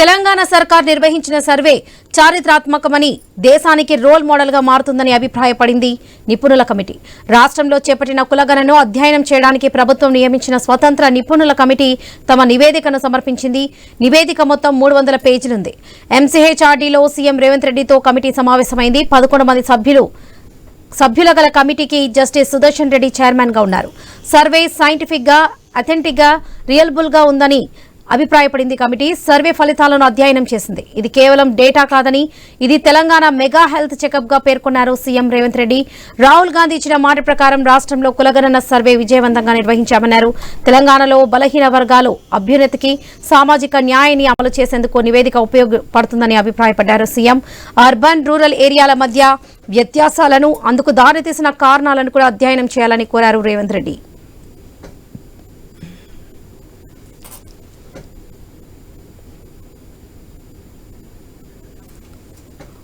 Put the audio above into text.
తెలంగాణ సర్కార్ నిర్వహించిన సర్వే చారిత్రాత్మకమని, దేశానికి రోల్ మోడల్ గా మారుతుందని అభిప్రాయపడింది నిపుణుల కమిటీ. రాష్ట్రంలో చేపట్టిన కులగణను అధ్యయనం చేయడానికి ప్రభుత్వం నియమించిన స్వతంత్ర నిపుణుల కమిటీ తమ నివేదికను సమర్పించింది. నివేదిక మొత్తం 300 పేజీలుంది. ఎంసీహెచ్ఆర్డీలో సీఎం రేవంత్ రెడ్డితో కమిటీ సమావేశమైంది. 11 మంది సభ్యుల గల కమిటీకి జస్టిస్ సుదర్శన్ రెడ్డి చైర్మన్ గా ఉన్నారు. సర్వే సైంటిఫిక్ గా, అథెంటిక్ గా, రియలబుల్ గా ఉందని అభిప్రాయపడింది. కమిటీ సర్వే ఫలితాలను అధ్యయనం చేసింది. ఇది కేవలం డేటా కాదని, ఇది తెలంగాణ మెగా హెల్త్ చెకప్ గా పేర్కొన్నారు సీఎం రేవంత్ రెడ్డి. రాహుల్ గాంధీ ఇచ్చిన మాట ప్రకారం రాష్ట్రంలో కులగణన సర్వే విజయవంతంగా నిర్వహించామన్నారు. తెలంగాణలో బలహీన వర్గాలు అభ్యున్నతికి, సామాజిక న్యాయాన్ని అమలు చేసేందుకు నివేదిక ఉపయోగపడుతుందని అభిప్రాయపడ్డారు సీఎం. అర్బన్, రూరల్ ఏరియాల మధ్య వ్యత్యాసాలను, అందుకు దారితీసిన కారణాలను కూడా అధ్యయనం చేయాలని కోరారు రేవంత్ రెడ్డి.